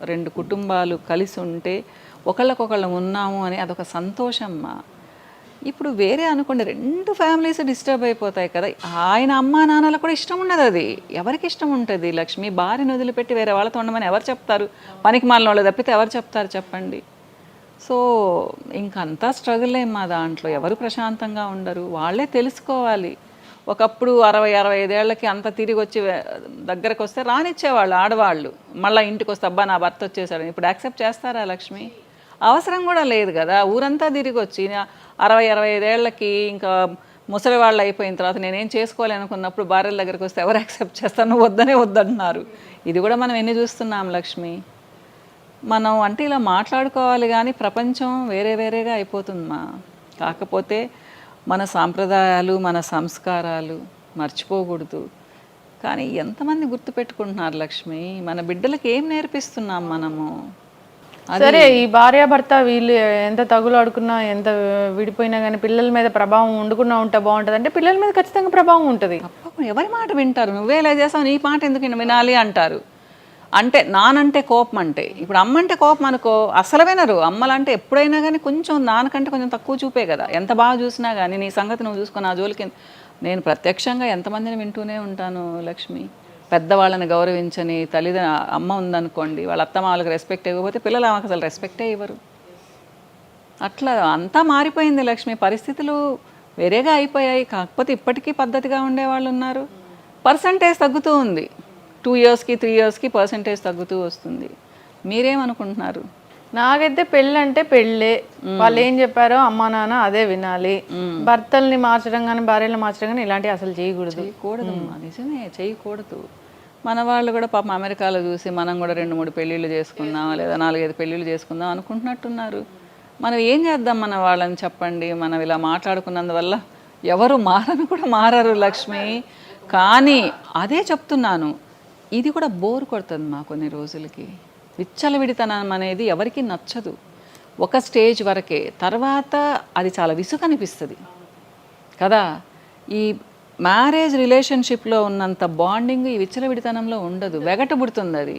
Speaker 2: 2 కుటుంబాలు కలిసి ఉంటే ఒకళ్ళకొకళ్ళం ఉన్నాము అని అదొక సంతోషమ్మా. ఇప్పుడు వేరే అనుకోండి, 2 ఫ్యామిలీస్ డిస్టర్బ్ అయిపోతాయి కదా. ఆయన అమ్మా నాన్నలకు కూడా ఇష్టం ఉండదు. అది ఎవరికి ఇష్టం ఉంటుంది లక్ష్మి? భార్యను వదిలిపెట్టి వేరే వాళ్ళతో ఉండమని ఎవరు చెప్తారు? పనికి మాలిన వాళ్ళు తప్పితే ఎవరు చెప్తారు చెప్పండి? సో ఇంకంతా స్ట్రగుల్ మా దాంట్లో. ఎవరు ప్రశాంతంగా ఉండరు, వాళ్ళే తెలుసుకోవాలి. ఒకప్పుడు 60-65 ఏళ్ళకి అంత తిరిగి వచ్చి దగ్గరకు వస్తే రానిచ్చేవాళ్ళు ఆడవాళ్ళు. మళ్ళీ ఇంటికి వస్తే అబ్బా నా భర్త వచ్చేసాడు. ఇప్పుడు యాక్సెప్ట్ చేస్తారా లక్ష్మి? అవసరం కూడా లేదు కదా. ఊరంతా తిరిగి వచ్చి 60-65 ఏళ్ళకి ఇంకా ముసలి వాళ్ళు అయిపోయిన తర్వాత నేనేం చేసుకోవాలి అనుకున్నప్పుడు భార్యల దగ్గరికి వస్తే ఎవరు యాక్సెప్ట్ చేస్తారు? నువ్వు వద్దనే వద్దంటున్నారు. ఇది కూడా మనం ఎన్ని చూస్తున్నాం లక్ష్మి. మనం అంటే ఇలా మాట్లాడుకోవాలి కానీ ప్రపంచం వేరేగా అయిపోతుందమ్మా. కాకపోతే మన సాంప్రదాయాలు, మన సంస్కారాలు మర్చిపోకూడదు. కానీ ఎంతమంది గుర్తుపెట్టుకుంటున్నారు లక్ష్మి? మన బిడ్డలకి ఏం నేర్పిస్తున్నాం మనము?
Speaker 1: సరే, ఈ భార్యాభర్త వీళ్ళు ఎంత తగులాడుకున్నా, ఎంత విడిపోయినా కానీ పిల్లల మీద ప్రభావం ఉండకుండా ఉంటే బాగుంటుంది అంటే పిల్లల మీద ఖచ్చితంగా ప్రభావం ఉంటుంది.
Speaker 2: ఎవరి మాట వింటారు? నువ్వే ఇలా చేస్తావు, నీ మాట ఎందుకు వినాలి అంటారు. అంటే నానంటే కోపం, అంటే ఇప్పుడు అమ్మంటే కోపం అనుకో, అసలు వినరు. అమ్మలంటే ఎప్పుడైనా కానీ కొంచెం నాన్నకంటే కొంచెం తక్కువ చూపే కదా. ఎంత బాగా చూసినా కానీ నీ సంగతి నువ్వు చూసుకుని ఆ జోలికి. నేను ప్రత్యక్షంగా ఎంతమందిని వింటూనే ఉంటాను లక్ష్మి. పెద్దవాళ్ళని గౌరవించని అమ్మ ఉందనుకోండి, వాళ్ళ అత్తమ్మ వాళ్ళకి రెస్పెక్ట్ ఇవ్వకపోతే పిల్లలు ఆమెకు అసలు రెస్పెక్టే ఇవ్వరు. అట్లా అంతా మారిపోయింది లక్ష్మి. పరిస్థితులు వేరేగా అయిపోయాయి. కాకపోతే ఇప్పటికీ పద్ధతిగా ఉండేవాళ్ళు ఉన్నారు. పర్సంటేజ్ తగ్గుతూ ఉంది. 2 ఇయర్స్కి 3 ఇయర్స్కి పర్సంటేజ్ తగ్గుతూ వస్తుంది. మీరేమనుకుంటున్నారు?
Speaker 1: నాకైతే పెళ్ళి అంటే పెళ్ళే, వాళ్ళు ఏం చెప్పారో అమ్మా నాన్న అదే వినాలి. భర్తల్ని మార్చడం కానీ భార్యలు మార్చడం కానీ ఇలాంటివి అసలు చేయకూడదు.
Speaker 2: నిజమే, చేయకూడదు. మన వాళ్ళు కూడా పాపం అమెరికాలో చూసి మనం కూడా 2-3 పెళ్ళిళ్ళు చేసుకుందాం లేదా 4-5 పెళ్ళిళ్ళు చేసుకుందాం అనుకుంటున్నట్టున్నారు. మనం ఏం చేద్దాం మన వాళ్ళని చెప్పండి? మనం ఇలా మాట్లాడుకున్నందువల్ల ఎవరు మారను కూడా మారరు లక్ష్మి. కానీ అదే చెప్తున్నాను, ఇది కూడా బోర్ కొడుతుంది మా కొన్ని రోజులకి. విచ్చలవిడితనం అనేది ఎవరికి నచ్చదు, ఒక స్టేజ్ వరకే. తర్వాత అది చాలా విసుగనిపిస్తుంది కదా. ఈ మ్యారేజ్ రిలేషన్షిప్లో ఉన్నంత బాండింగ్ ఈ విచ్చలవిడితనంలో ఉండదు, వెగటబుడుతుంది అది.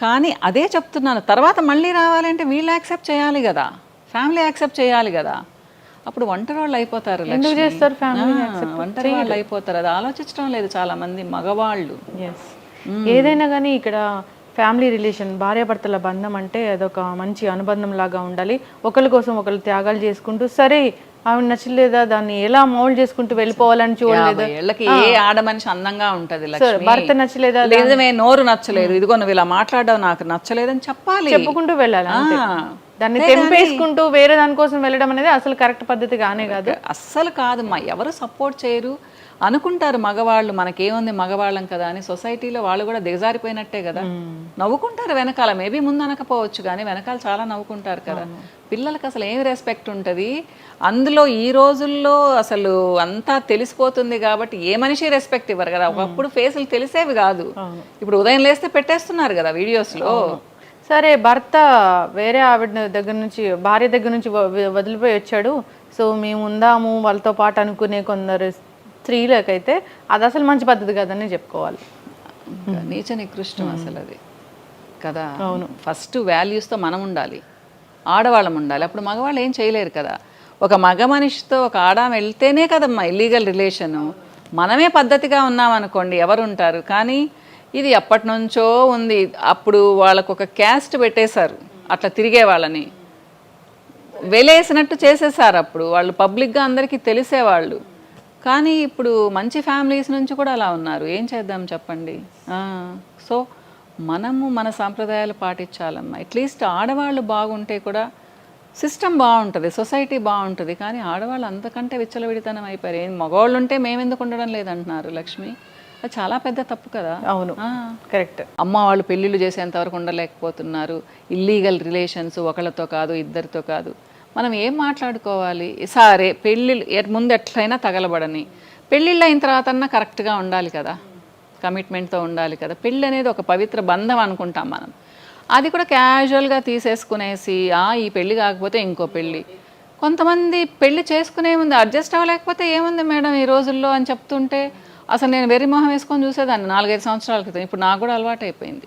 Speaker 2: కానీ అదే చెప్తున్నాను, తర్వాత మళ్ళీ రావాలంటే వీళ్ళు యాక్సెప్ట్ చేయాలి కదా, ఫ్యామిలీ యాక్సెప్ట్ చేయాలి కదా. అప్పుడు ఒంటరి వాళ్ళు అయిపోతారు.
Speaker 1: ఎందుకు చేస్తారు ఫ్యామిలీ?
Speaker 2: ఒంటరి వాళ్ళు అయిపోతారు. అది ఆలోచించడం లేదు చాలా మంది మగవాళ్ళు.
Speaker 1: ఏదైనా కానీ ఇక్కడ ఫ్యామిలీ రిలేషన్, భార్యాభర్తల బంధం అంటే అదొక మంచి అనుబంధం లాగా ఉండాలి. ఒకరి కోసం ఒకరు త్యాగాలు చేసుకుంటూ, సరే ఆవిడ నచ్చలేదా దాన్ని ఎలా మౌల్డ్ చేసుకుంటూ వెళ్ళిపోవాలని చూడలేదు.
Speaker 2: వీళ్ళకి ఏ ఆడ మనిషి అందంగా ఉంటది,
Speaker 1: భర్త నచ్చలేదా,
Speaker 2: లేదమే నోరు నచ్చలేదు, ఇదిగో నువ్వు ఇలా మాట్లాడడం నాకు నచ్చలేదని చెప్పాలి,
Speaker 1: చెప్పుకుంటూ వెళ్ళాలి. దాన్ని తెంపేసుకుంటూ వేరే దానికోసం వెళ్ళడం అనేది అసలు కరెక్ట్ పద్ధతి కానే కాదు.
Speaker 2: అస్సలు కాదమ్మా. ఎవరు సపోర్ట్ చేయరు అనుకుంటారు మగవాళ్ళు, మనకేముంది మగవాళ్ళం కదా అని. సొసైటీలో వాళ్ళు కూడా దిగజారిపోయినట్టే కదా, నవ్వుకుంటారు వెనకాల. మేబీ ముందు అనకపోవచ్చు కానీ వెనకాల చాలా నవ్వుకుంటారు కదా. పిల్లలకి అసలు ఏమి రెస్పెక్ట్ ఉంటుంది అందులో? ఈ రోజుల్లో అసలు అంతా తెలిసిపోతుంది కాబట్టి ఏ మనిషి రెస్పెక్ట్ ఇవ్వరు కదా. ఒకప్పుడు ఫేసులు తెలిసేవి కాదు, ఇప్పుడు ఉదయం లేస్తే పెట్టేస్తున్నారు కదా వీడియోస్లో.
Speaker 1: సరే భర్త వేరే ఆవిడ దగ్గర నుంచి, భార్య దగ్గర నుంచి వదిలిపోయి వచ్చాడు, సో మేము ఉందాము వాళ్ళతో పాటు అనుకునే కొందరు స్త్రీలకైతే అది అసలు మంచి పద్ధతి కదని చెప్పుకోవాలి.
Speaker 2: నీచ నికృష్టం అసలు అది కదా. అవును, ఫస్ట్ వాల్యూస్తో మనం ఉండాలి, ఆడవాళ్ళం ఉండాలి. అప్పుడు మగవాళ్ళు ఏం చేయలేరు కదా. ఒక మగ మనిషితో ఒక ఆడామ వెళ్తేనే కదమ్మా ఇల్లీగల్ రిలేషను. మనమే పద్ధతిగా ఉన్నామనుకోండి ఎవరు ఉంటారు. కానీ ఇది ఎప్పటి నుంచో ఉంది. అప్పుడు వాళ్ళకు ఒక క్యాస్ట్ పెట్టేశారు, అట్లా తిరిగే వాళ్ళని వెలేసినట్టు చేసేసారు. అప్పుడు వాళ్ళు పబ్లిక్గా అందరికీ తెలిసేవాళ్ళు. కానీ ఇప్పుడు మంచి ఫ్యామిలీస్ నుంచి కూడా అలా ఉన్నారు. ఏం చేద్దాం చెప్పండి? సో మనము మన సాంప్రదాయాలు పాటించాలమ్మా. అట్లీస్ట్ ఆడవాళ్ళు బాగుంటే కూడా సిస్టమ్ బాగుంటుంది, సొసైటీ బాగుంటుంది. కానీ ఆడవాళ్ళు అంతకంటే విచ్చలవిడితనం అయిపోయారు. ఏం మగవాళ్ళు ఉంటే మేమెందుకు ఉండడం లేదంటున్నారు లక్ష్మి. అది చాలా పెద్ద తప్పు కదా.
Speaker 1: అవును, కరెక్ట్.
Speaker 2: అమ్మ వాళ్ళు పెళ్ళిళ్ళు చేసేంతవరకు ఉండలేకపోతున్నారు. ఇల్లీగల్ రిలేషన్స్ ఒకళ్ళతో కాదు ఇద్దరితో కాదు. మనం ఏం మాట్లాడుకోవాలి? సరే పెళ్ళిళ్ళు ముందు ఎట్లయినా తగలబడని, పెళ్ళిళ్ళు అయిన తర్వాత అన్నా కరెక్ట్గా ఉండాలి కదా, కమిట్మెంట్తో ఉండాలి కదా. పెళ్ళి అనేది ఒక పవిత్ర బంధం అనుకుంటాం మనం. అది కూడా క్యాజువల్గా తీసేసుకునేసి ఈ పెళ్ళి కాకపోతే ఇంకో పెళ్ళి. కొంతమంది పెళ్ళి చేసుకునే ముందు అడ్జస్ట్ అవ్వలేకపోతే ఏముంది మేడం ఈ రోజుల్లో అని చెప్తుంటే అసలు నేను వెర్రి మొహం వేసుకొని చూసేదాన్ని 4-5 సంవత్సరాల క్రితం. ఇప్పుడు నాకు కూడా అలవాటు అయిపోయింది.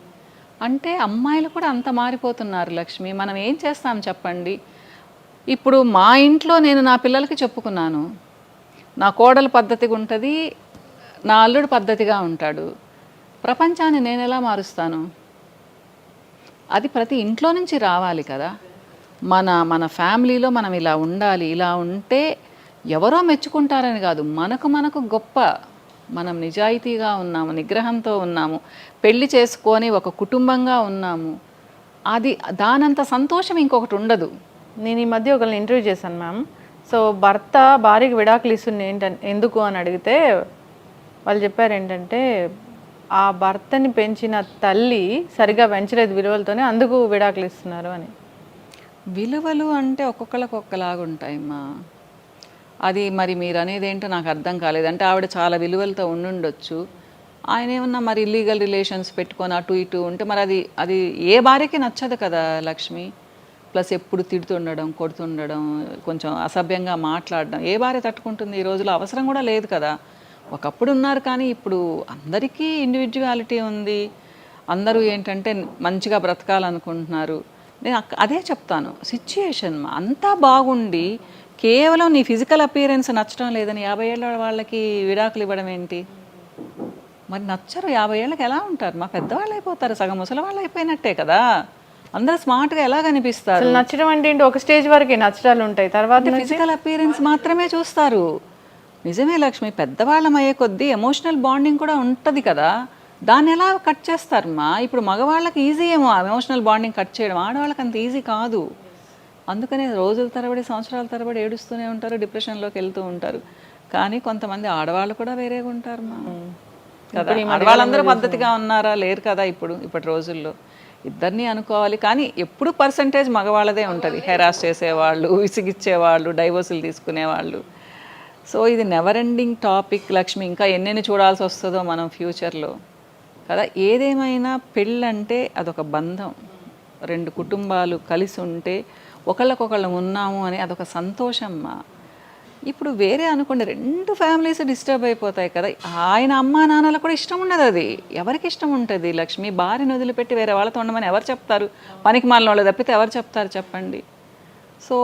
Speaker 2: అంటే అమ్మాయిలు కూడా అంత మారిపోతున్నారు లక్ష్మి. మనం ఏం చేస్తాం చెప్పండి? ఇప్పుడు మా ఇంట్లో నేను నా పిల్లలకి చెప్పుకున్నాను, నా కోడలు పద్ధతిగా ఉంటుంది, నా అల్లుడు పద్ధతిగా ఉంటాడు. ప్రపంచాన్ని నేను ఎలా మారుస్తాను? అది ప్రతి ఇంట్లో నుంచి రావాలి కదా. మన ఫ్యామిలీలో మనం ఇలా ఉండాలి, ఇలా ఉంటే ఎవరో మెచ్చుకుంటారని కాదు, మనకు గొప్ప. మనం నిజాయితీగా ఉన్నాము, నిగ్రహంతో ఉన్నాము, పెళ్లి చేసుకొని ఒక కుటుంబంగా ఉన్నాము. అది దానంత సంతోషం ఇంకొకటి ఉండదు.
Speaker 1: నేను ఈ మధ్య ఒకరిని ఇంటర్వ్యూ చేశాను మ్యామ్. సో భర్త భార్యకి విడాకులు ఇస్తుంది ఎందుకు అని అడిగితే వాళ్ళు చెప్పారు ఏంటంటే ఆ భర్తని పెంచిన తల్లి సరిగా పెంచలేదు విలువలతోనే, అందుకు విడాకులు ఇస్తున్నారు అని.
Speaker 2: విలువలు అంటే ఒక్కొక్కరికి ఒక్కలాగా ఉంటాయమ్మా. అది మరి మీరు అనేది ఏంటో నాకు అర్థం కాలేదు. అంటే ఆవిడ చాలా విలువలతో ఉండుండొచ్చు, ఆయన ఏమన్నా మరి ఇల్లీగల్ రిలేషన్స్ పెట్టుకొని అటు ఇటు ఉంటే మరి అది ఏ భార్యకి నచ్చదు కదా లక్ష్మి. ప్లస్ ఎప్పుడు తిడుతుండడం, కొడుతుండడం, కొంచెం అసభ్యంగా మాట్లాడడం ఏ భార్య తట్టుకుంటుంది? ఈ రోజులో అవసరం కూడా లేదు కదా. ఒకప్పుడు ఉన్నారు కానీ ఇప్పుడు అందరికీ ఇండివిజువాలిటీ ఉంది. అందరూ ఏంటంటే మంచిగా బ్రతకాలనుకుంటున్నారు. నేను అదే చెప్తాను, సిచ్యుయేషన్ అంతా బాగుండి కేవలం నీ ఫిజికల్ అపియరెన్స్ నచ్చడం లేదని 50 ఏళ్ళ వాళ్ళకి విడాకులు ఇవ్వడం ఏంటి? మరి నచ్చరు 50 ఏళ్ళకి ఎలా ఉంటారు? మా పెద్దవాళ్ళు అయిపోతారు, సగం ముసలి వాళ్ళు అయిపోయినట్టే కదా. అందరూ స్మార్ట్గా ఎలా కనిపిస్తారు?
Speaker 1: నచ్చడం అంటే ఏంటి? ఒక స్టేజ్ వరకే నచ్చడాలు ఉంటాయి, తర్వాత
Speaker 2: ఫిజికల్ అపియరెన్స్ మాత్రమే చూస్తారు. నిజమే లక్ష్మి, పెద్దవాళ్ళం అయ్యే కొద్దీ ఎమోషనల్ బాండింగ్ కూడా ఉంటుంది కదా. దాన్ని ఎలా కట్ చేస్తారమ్మా? ఇప్పుడు మగవాళ్ళకి ఈజీ ఏమో ఎమోషనల్ బాండింగ్ కట్ చేయడం, ఆడవాళ్ళకి అంత ఈజీ కాదు. అందుకనే రోజుల తరబడి సంవత్సరాల తరబడి ఏడుస్తూనే ఉంటారు, డిప్రెషన్లోకి వెళ్తూ ఉంటారు. కానీ కొంతమంది ఆడవాళ్ళు కూడా వేరేగా ఉంటారు మా కదా. ఆడవాళ్ళందరూ పద్ధతిగా ఉన్నారా? లేరు కదా ఇప్పటి రోజుల్లో. ఇద్దరిని అనుకోవాలి. కానీ ఎప్పుడు పర్సంటేజ్ మగవాళ్ళదే ఉంటుంది. హెరాస్ చేసేవాళ్ళు, విసిగిచ్చేవాళ్ళు, డైవోర్సులు తీసుకునేవాళ్ళు. సో ఇది నెవర్ ఎండింగ్ టాపిక్ లక్ష్మి. ఇంకా ఎన్నెన్ని చూడాల్సి వస్తుందో మనం ఫ్యూచర్లో కదా. ఏదేమైనా పెళ్ళంటే అదొక బంధం. రెండు కుటుంబాలు కలిసి ఉంటే ఒకళ్ళకొకళ్ళు ఉన్నాము అని అదొక సంతోషమ్మా. ఇప్పుడు వేరే అనుకోండి, రెండు ఫ్యామిలీస్ డిస్టర్బ్ అయిపోతాయి కదా. ఆయన అమ్మా నాన్నలకు కూడా ఇష్టం ఉండదు. అది ఎవరికి ఇష్టం ఉంటుంది లక్ష్మి? భార్యను వదిలిపెట్టి వేరే వాళ్ళతో ఉండమని ఎవరు చెప్తారు? పనికి మాలిన వాళ్ళు తప్పితే ఎవరు చెప్తారు చెప్పండి? సో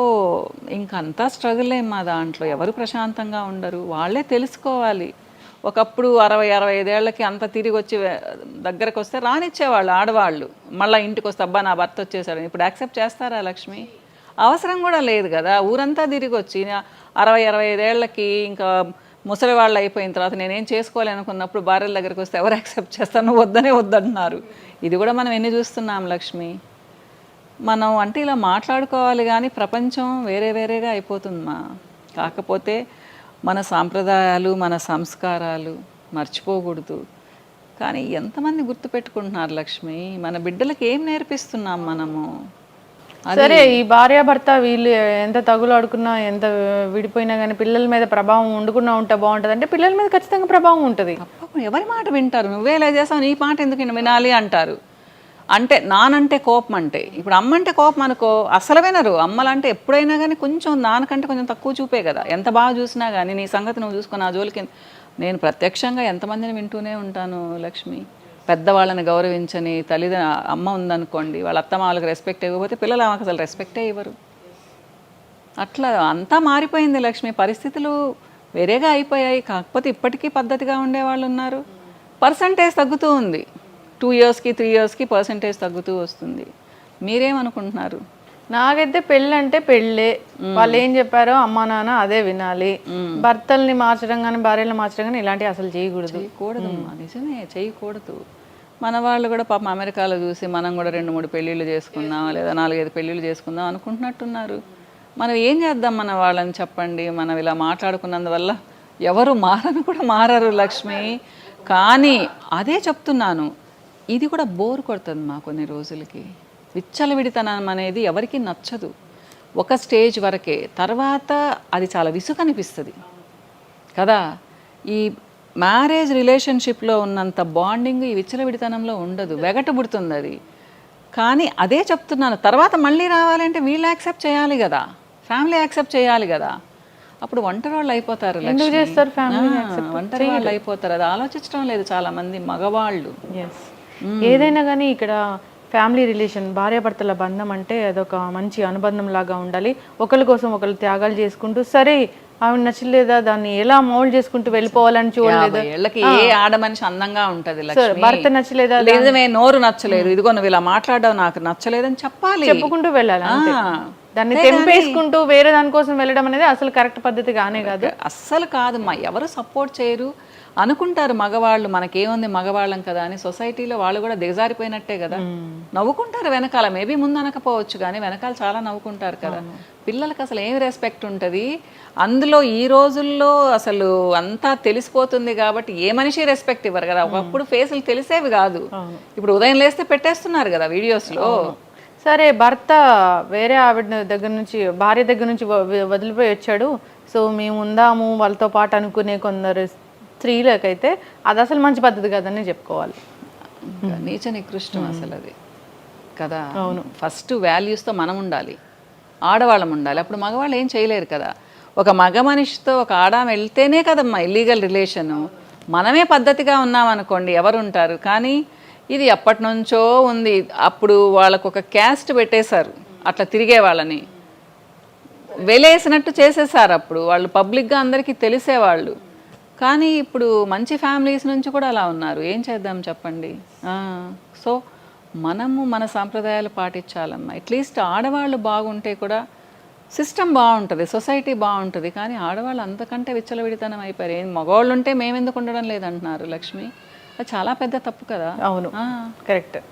Speaker 2: ఇంకంతా స్ట్రగులే మా దాంట్లో. ఎవరు ప్రశాంతంగా ఉండరు. వాళ్ళే తెలుసుకోవాలి. ఒకప్పుడు 60-65 ఏళ్ళకి అంత తిరిగి వచ్చి దగ్గరకు వస్తే రానిచ్చేవాళ్ళు ఆడవాళ్ళు. మళ్ళీ ఇంటికి వస్తే అబ్బా నా భర్త వచ్చేసాడు. ఇప్పుడు యాక్సెప్ట్ చేస్తారా లక్ష్మి? అవసరం కూడా లేదు కదా. ఊరంతా తిరిగి వచ్చి 60-65 ఏళ్ళకి ఇంకా ముసలి వాళ్ళు అయిపోయిన తర్వాత నేనేం చేసుకోవాలనుకున్నప్పుడు భార్యల దగ్గరికి వస్తే ఎవరు యాక్సెప్ట్ చేస్తారు? నువ్వు వద్దంటున్నారు. ఇది కూడా మనం ఎన్ని చూస్తున్నాం లక్ష్మి. మనం అంటే ఇలా మాట్లాడుకోవాలి కానీ ప్రపంచం వేరే వేరేగా అయిపోతుందమ్మా. కాకపోతే మన సాంప్రదాయాలు, మన సంస్కారాలు మర్చిపోకూడదు. కానీ ఎంతమంది గుర్తుపెట్టుకుంటున్నారు లక్ష్మి? మన బిడ్డలకి ఏం నేర్పిస్తున్నాం మనము?
Speaker 1: సరే, ఈ భార్యాభర్త వీళ్ళు ఎంత తగులు ఆడుకున్నా, ఎంత విడిపోయినా కానీ పిల్లల మీద ప్రభావం ఉండకుండా ఉంటే బాగుంటుంది అంటే పిల్లల మీద ఖచ్చితంగా ప్రభావం ఉంటుంది.
Speaker 2: ఎవరి మాట వింటారు? నువ్వే ఇలా చేస్తావు, నీ మాట ఎందుకు వినాలి అంటారు. అంటే నానంటే కోపం, అంటే ఇప్పుడు అమ్మ అంటే కోపం అనుకో, అసలు వినరు. అమ్మలంటే ఎప్పుడైనా కానీ కొంచెం నాన్నకంటే కొంచెం తక్కువ చూపే కదా. ఎంత బాగా చూసినా కానీ నీ సంగతి నువ్వు చూసుకుని ఆ జోలికి. నేను ప్రత్యక్షంగా ఎంతమందిని వింటూనే ఉంటాను లక్ష్మి. పెద్దవాళ్ళని గౌరవించని అమ్మ ఉందనుకోండి, వాళ్ళ అత్తమ్మ వాళ్ళకి రెస్పెక్ట్ ఇవ్వకపోతే పిల్లలు ఆమెకు అసలు రెస్పెక్టే ఇవ్వరు. అట్లా అంతా మారిపోయింది లక్ష్మి. పరిస్థితులు వేరేగా అయిపోయాయి. కాకపోతే ఇప్పటికీ పద్ధతిగా ఉండేవాళ్ళు ఉన్నారు. పర్సంటేజ్ తగ్గుతూ ఉంది. 2 ఇయర్స్కి 3 ఇయర్స్కి పర్సంటేజ్ తగ్గుతూ వస్తుంది. మీరేమనుకుంటున్నారు?
Speaker 1: నాకైతే పెళ్ళి అంటే పెళ్ళే. వాళ్ళు ఏం చెప్పారో అమ్మా నాన్న అదే వినాలి. భర్తల్ని మార్చడం కానీ భార్యలు మార్చడం కానీ ఇలాంటివి అసలు చేయకూడదు.
Speaker 2: నిజమే, చేయకూడదు. మన వాళ్ళు కూడా పాపం అమెరికాలో చూసి మనం కూడా 2-3 పెళ్ళిళ్ళు చేసుకుందాం, లేదా 4-5 పెళ్ళిళ్ళు చేసుకుందాం అనుకుంటున్నట్టున్నారు. మనం ఏం చేద్దాం మన వాళ్ళని చెప్పండి? మనం ఇలా మాట్లాడుకున్నందువల్ల ఎవరు మారరు లక్ష్మి. కానీ అదే చెప్తున్నాను, ఇది కూడా బోర్ కొడుతుంది మా కొన్ని రోజులకి. విచ్చలవిడితనం అనేది ఎవరికి నచ్చదు. ఒక స్టేజ్ వరకే, తర్వాత అది చాలా విసుగనిపిస్తుంది కదా. ఈ మ్యారేజ్ రిలేషన్షిప్లో ఉన్నంత బాండింగ్ ఈ విచ్చలవిడితనంలో ఉండదు. వెగటబుడుతుంది అది. కానీ అదే చెప్తున్నాను, తర్వాత మళ్ళీ రావాలంటే వీళ్ళు యాక్సెప్ట్ చేయాలి కదా, ఫ్యామిలీ యాక్సెప్ట్ చేయాలి కదా. అప్పుడు ఒంటరి వాళ్ళు అయిపోతారు. ఒంటరి వాళ్ళు అయిపోతారు. అది ఆలోచించడం లేదు చాలామంది మగవాళ్ళు.
Speaker 1: ఏదైనా కానీ ఇక్కడ ఫ్యామిలీ రిలేషన్, భార్యాభర్తల బంధం అంటే అదొక మంచి అనుబంధం లాగా ఉండాలి. ఒకరి కోసం ఒకరు త్యాగాలు చేసుకుంటూ, సరే ఆవిడ నచ్చలేదా దాన్ని ఎలా మౌల్డ్ చేసుకుంటూ వెళ్ళిపోవాలని చూడలేదు.
Speaker 2: ఏ ఆడ మనిషి అందంగా ఉంటది,
Speaker 1: భర్త నచ్చలేదా,
Speaker 2: లేదమే నోరు నచ్చలేదు, ఇదిగో నువ్వు ఇలా మాట్లాడడం నాకు నచ్చలేదని చెప్పాలి,
Speaker 1: చెప్పుకుంటూ వెళ్ళాలి. దాన్ని తెంపేసుకుంటూ వేరే దానికోసం వెళ్ళడం అనేది అసలు కరెక్ట్ పద్ధతి కానే కాదు.
Speaker 2: అస్సలు కాదమ్మా. ఎవరు సపోర్ట్ చేయరు అనుకుంటారు మగవాళ్ళు. మనకేముంది మగవాళ్ళం కదా అని సొసైటీలో వాళ్ళు కూడా దిగజారిపోయినట్టే కదా. నవ్వుకుంటారు వెనకాల, మేబీ ముందు అనకపోవచ్చు కానీ వెనకాల చాలా నవ్వుకుంటారు కదా. పిల్లలకి అసలు ఏమి రెస్పెక్ట్ ఉంటుంది అందులో? ఈ రోజుల్లో అసలు అంతా తెలిసిపోతుంది కాబట్టి ఏ మనిషి రెస్పెక్ట్ ఇవ్వరు కదా. ఒకప్పుడు ఫేసులు తెలిసేవి కాదు, ఇప్పుడు ఉదయం లేస్తే పెట్టేస్తున్నారు కదా వీడియోస్లో.
Speaker 1: సరే, భర్త వేరే ఆవిడ దగ్గర నుంచి, భార్య దగ్గర నుంచి వదిలిపోయి వచ్చాడు, సో మేము ఉందాము వాళ్ళతో పాటు అనుకునే కొందరు స్త్రీలకైతే అది అసలు మంచి పద్ధతి కదని చెప్పుకోవాలి.
Speaker 2: నీచ నికృష్టం అసలు అది కదా. అవును, ఫస్ట్ వాల్యూస్తో మనం ఉండాలి, ఆడవాళ్ళం ఉండాలి. అప్పుడు మగవాళ్ళు ఏం చేయలేరు కదా. ఒక మగ మనిషితో ఒక ఆడామ వెళ్తేనే కదమ్మా ఇల్లీగల్ రిలేషను. మనమే పద్ధతిగా ఉన్నామనుకోండి ఎవరు ఉంటారు. కానీ ఇది ఎప్పటి నుంచో ఉంది. అప్పుడు వాళ్ళకు ఒక క్యాస్ట్ పెట్టేశారు, అట్లా తిరిగే వాళ్ళని వెలేసినట్టు చేసేసారు. అప్పుడు వాళ్ళు పబ్లిక్గా అందరికీ తెలిసేవాళ్ళు. కానీ ఇప్పుడు మంచి ఫ్యామిలీస్ నుంచి కూడా అలా ఉన్నారు. ఏం చేద్దాం చెప్పండి. సో మనము మన సాంప్రదాయాలు పాటించాలమ్మా. అట్లీస్ట్ ఆడవాళ్ళు బాగుంటే కూడా సిస్టమ్ బాగుంటుంది, సొసైటీ బాగుంటుంది. కానీ ఆడవాళ్ళు అంతకంటే విచ్చలవిడితనం అయిపోయారు. మగవాళ్ళు ఉంటే మేమెందుకు ఉండడం లేదంటున్నారు లక్ష్మి. అది చాలా పెద్ద తప్పు కదా.
Speaker 1: అవును, కరెక్ట్.